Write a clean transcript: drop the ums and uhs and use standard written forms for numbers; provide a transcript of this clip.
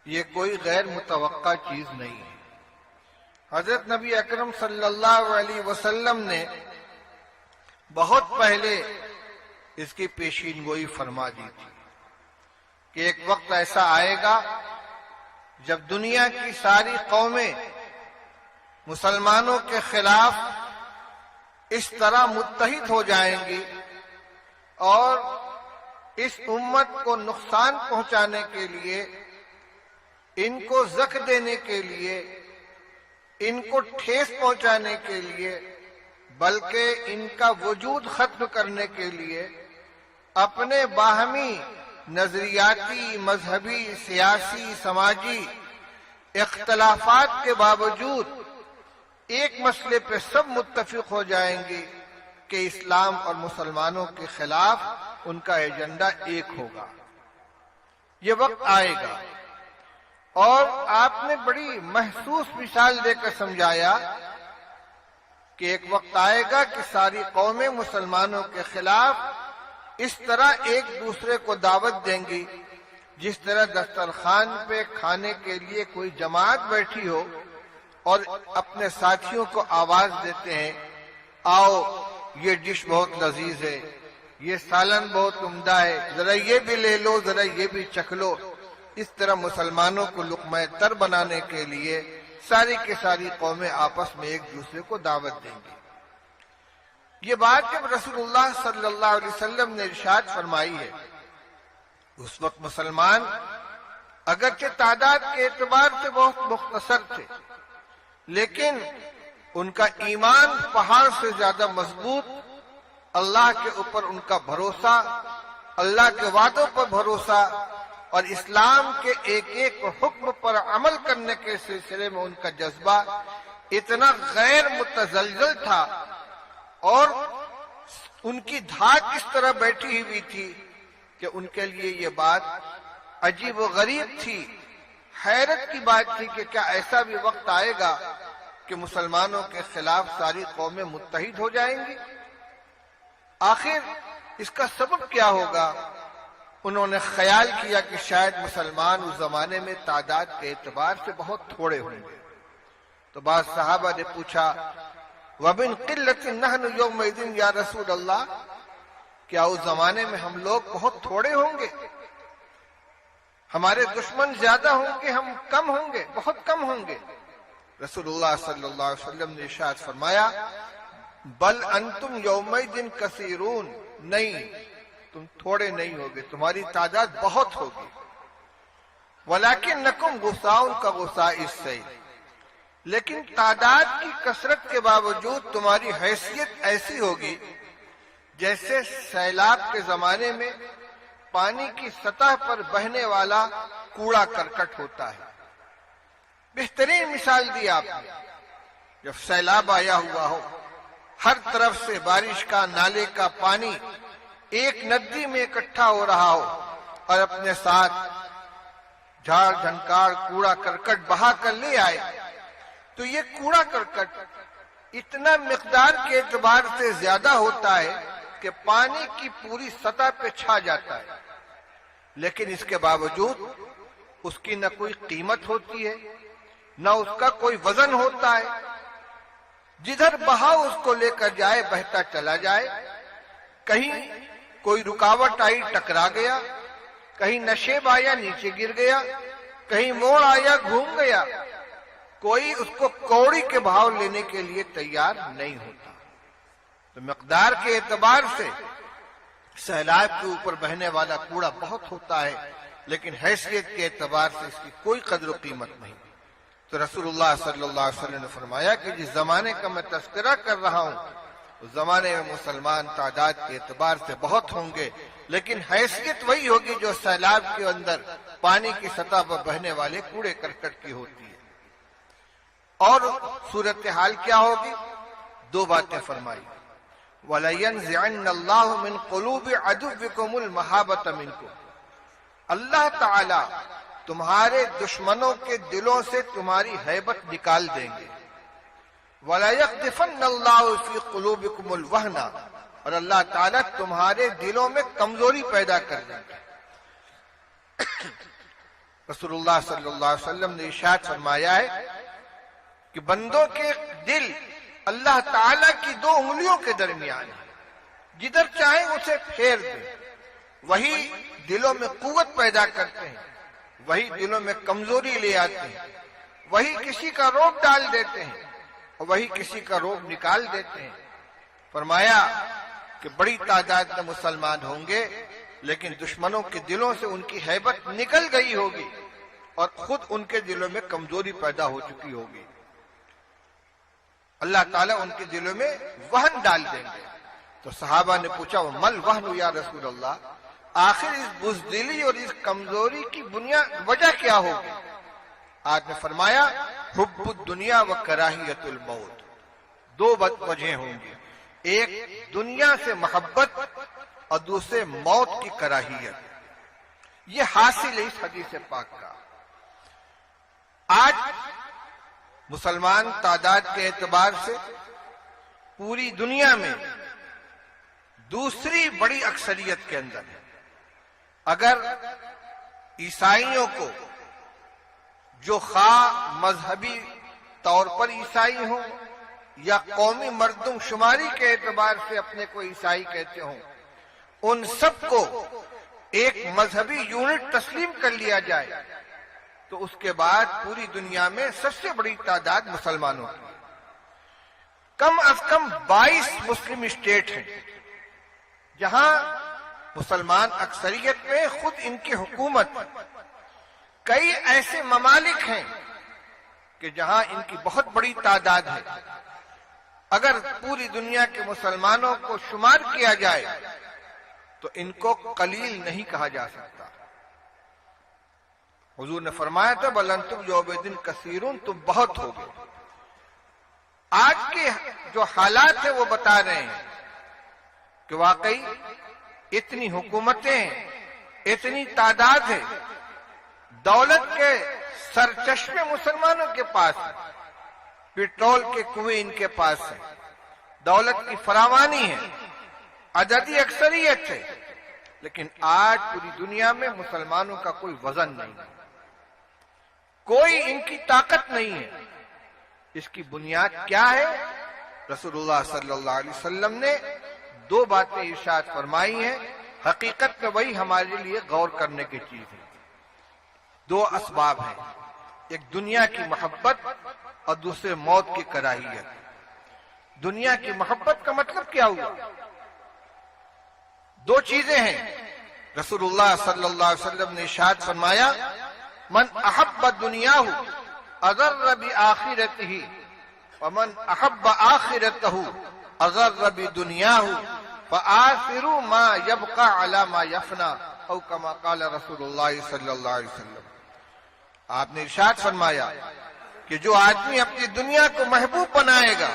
یہ کوئی غیر متوقع چیز نہیں ہے۔ حضرت نبی اکرم صلی اللہ علیہ وسلم نے بہت پہلے اس کی پیشین گوئی فرما دی تھی کہ ایک وقت ایسا آئے گا جب دنیا کی ساری قومیں مسلمانوں کے خلاف اس طرح متحد ہو جائیں گی اور اس امت کو نقصان پہنچانے کے لیے، ان کو زخم دینے کے لیے، ان کو ٹھیس پہنچانے کے لیے، بلکہ ان کا وجود ختم کرنے کے لیے اپنے باہمی نظریاتی، مذہبی، سیاسی، سماجی اختلافات کے باوجود ایک مسئلے پہ سب متفق ہو جائیں گے کہ اسلام اور مسلمانوں کے خلاف ان کا ایجنڈا ایک ہوگا۔ یہ وقت آئے گا، اور آپ نے بڑی محسوس مثال دے کر سمجھایا کہ ایک وقت آئے گا کہ ساری قومیں مسلمانوں کے خلاف اس طرح ایک دوسرے کو دعوت دیں گی جس طرح دسترخوان پہ کھانے کے لیے کوئی جماعت بیٹھی ہو اور اپنے ساتھیوں کو آواز دیتے ہیں، آؤ یہ ڈش بہت لذیذ ہے، یہ سالن بہت عمدہ ہے، ذرا یہ بھی لے لو، ذرا یہ بھی چکھ لو۔ اس طرح مسلمانوں کو لقمہ تر بنانے کے لیے ساری کی ساری قومیں آپس میں ایک دوسرے کو دعوت دیں گی۔ یہ بات جب رسول اللہ صلی اللہ علیہ وسلم نے ارشاد فرمائی ہے، اس وقت مسلمان اگرچہ تعداد کے اعتبار سے بہت مختصر تھے، لیکن ان کا ایمان پہاڑ سے زیادہ مضبوط، اللہ کے اوپر ان کا بھروسہ، اللہ کے وعدوں پر بھروسہ، اور اسلام کے ایک ایک حکم پر عمل کرنے کے سلسلے میں ان کا جذبہ اتنا غیر متزلزل تھا، اور ان کی دھاک اس طرح بیٹھی ہوئی تھی کہ ان کے لیے یہ بات عجیب و غریب تھی، حیرت کی بات تھی کہ کیا ایسا بھی وقت آئے گا کہ مسلمانوں کے خلاف ساری قومیں متحد ہو جائیں گی؟ آخر اس کا سبب کیا ہوگا؟ انہوں نے خیال کیا کہ شاید مسلمان اس زمانے میں تعداد کے اعتبار سے بہت تھوڑے ہوں گے۔ تو بعض صحابہ نے پوچھا، وَمِن قِلَّةٍ نَحْنُ يَوْمَئِذٍ یا رسول اللہ، کیا اس زمانے میں ہم لوگ بہت تھوڑے ہوں گے؟ ہمارے دشمن زیادہ ہوں گے، ہم کم ہوں گے، بہت کم ہوں گے؟ رسول اللہ صلی اللہ علیہ وسلم نے ارشاد فرمایا، بل انتم یومئذ کثیرون، نہیں، تم تھوڑے نہیں ہوگے، تمہاری تعداد بہت ہوگی۔ وَلَكِنَّكُمْ غُثَاءٌ كَغُثَاءِ السَّيْلِ، لیکن تعداد کی کثرت کے باوجود تمہاری حیثیت ایسی ہوگی جیسے سیلاب کے زمانے میں پانی کی سطح پر بہنے والا کوڑا کرکٹ ہوتا ہے۔ بہترین مثال دی آپ نے، جب سیلاب آیا ہوا ہو، ہر طرف سے بارش کا، نالے کا پانی ایک ندی میں اکٹھا ہو رہا ہو، اور اپنے ساتھ جھاڑ جھنکار کوڑا کرکٹ بہا کر لے آئے، تو یہ کوڑا کرکٹ اتنا مقدار کے اعتبار سے زیادہ ہوتا ہے کہ پانی کی پوری سطح پہ چھا جاتا ہے، لیکن اس کے باوجود اس کی نہ کوئی قیمت ہوتی ہے، نہ اس کا کوئی وزن ہوتا ہے، جدھر بہاؤ اس کو لے کر جائے بہتا چلا جائے، کہیں کوئی رکاوٹ آئی ٹکرا گیا، کہیں نشیب آیا نیچے گر گیا، کہیں موڑ آیا گھوم گیا، کوئی اس کو کوڑی کے بھاؤ لینے کے لیے تیار نہیں ہوتا۔ تو مقدار کے اعتبار سے سیلاب کے اوپر بہنے والا کوڑا بہت ہوتا ہے، لیکن حیثیت کے اعتبار سے اس کی کوئی قدر و قیمت نہیں۔ تو رسول اللہ صلی اللہ علیہ وسلم نے فرمایا کہ جس زمانے کا میں تذکرہ کر رہا ہوں، اس زمانے میں مسلمان تعداد کے اعتبار سے بہت ہوں گے، لیکن حیثیت وہی ہوگی جو سیلاب کے اندر پانی کی سطح پر بہنے والے کوڑے کرکٹ کی ہوتی ہے۔ اور صورتحال کیا ہوگی؟ دو باتیں فرمائی، وَلَيَنزِعَنَّ اللَّهُ مِن قُلُوبِ عَدُوِّكُمُ الْمَحَابَّةَ مِنكُمْ، اللہ تعالی تمہارے دشمنوں کے دلوں سے تمہاری ہیبت نکال دیں گے۔ وَلَا يَقْذِفَنَّ اللَّهُ فِي قُلُوبِكُمُ الْوَهْنَ، اور اللہ تعالیٰ تمہارے دلوں میں کمزوری پیدا کر دیں گے۔ رسول اللہ صلی اللہ علیہ وسلم نے ارشاد فرمایا ہے کہ بندوں کے دل اللہ تعالی کی 2 انگلیوں کے درمیان ہے، جدھر چاہیں اسے پھیر دیں، وہی دلوں میں قوت پیدا کرتے ہیں، وہی دلوں میں کمزوری لے آتے ہیں، وہی کسی کا روب ڈال دیتے ہیں اور وہی کسی کا روب نکال دیتے ہیں۔ فرمایا کہ بڑی تعداد میں مسلمان ہوں گے لیکن دشمنوں کے دلوں سے ان کی ہیبت نکل گئی ہوگی اور خود ان کے دلوں میں کمزوری پیدا ہو چکی ہوگی۔ اللہ تعالیٰ ان کے دلوں میں وہن ڈال دیں گے۔ تو صحابہ نے پوچھا مل وہن یا رسول اللہ، آخر اس بزدلی اور اس کمزوری کی وجہ کیا ہوگی؟ آپ نے فرمایا حب الدنیا و کراہیت الموت، 2 وجہیں ہوں گی، ایک دنیا سے محبت اور دوسرے موت کی کراہیت۔ یہ حاصل ہے اس حدیث پاک کا۔ آج مسلمان تعداد کے اعتبار سے پوری دنیا میں دوسری بڑی اکثریت کے اندر ہے۔ اگر عیسائیوں کو جو خواہ مذہبی طور پر عیسائی ہوں یا قومی مردم شماری کے اعتبار سے اپنے کو عیسائی کہتے ہوں، ان سب کو ایک مذہبی یونٹ تسلیم کر لیا جائے تو اس کے بعد پوری دنیا میں سب سے بڑی تعداد مسلمانوں کی، کم از کم 22 مسلم اسٹیٹ ہیں جہاں مسلمان اکثریت میں خود ان کی حکومت، کئی ایسے ممالک ہیں کہ جہاں ان کی بہت بڑی تعداد ہے۔ اگر پوری دنیا کے مسلمانوں کو شمار کیا جائے تو ان کو قلیل نہیں کہا جا سکتا۔ حضور نے فرمایا تھا بل انتم یومئذ کثیرون، تم بہت ہوگے۔ آج کے جو حالات ہیں وہ بتا رہے ہیں کہ واقعی اتنی حکومتیں، اتنی تعداد ہے، دولت کے سرچشمے مسلمانوں کے پاس ہیں، پیٹرول کے کنویں ان کے پاس ہیں، دولت کی فراوانی ہے، عددی اکثریت ہے، لیکن آج پوری دنیا میں مسلمانوں کا کوئی وزن نہیں ہے، کوئی ان کی طاقت نہیں ہے۔ اس کی بنیاد کیا ہے؟ رسول اللہ صلی اللہ علیہ وسلم نے 2 باتیں ارشاد فرمائی ہیں، حقیقت میں وہی ہمارے لیے غور کرنے کی چیز ہے۔ 2 اسباب ہیں، ایک دنیا کی محبت اور دوسرے موت کی کراہیت۔ دنیا کی محبت کا مطلب کیا ہوا؟ 2 چیزیں ہیں۔ رسول اللہ صلی اللہ علیہ وسلم نے ارشاد فرمایا من احب دنیاہ اضر بآخرتہ ومن احب آخرتہ اضر بدنیاہ فآثروا ما يبقى على ما يفنى او كما قال رسول اللہ صلی اللہ علیہ وسلم۔ آپ نے ارشاد فرمایا کہ جو آدمی اپنی دنیا کو محبوب بنائے گا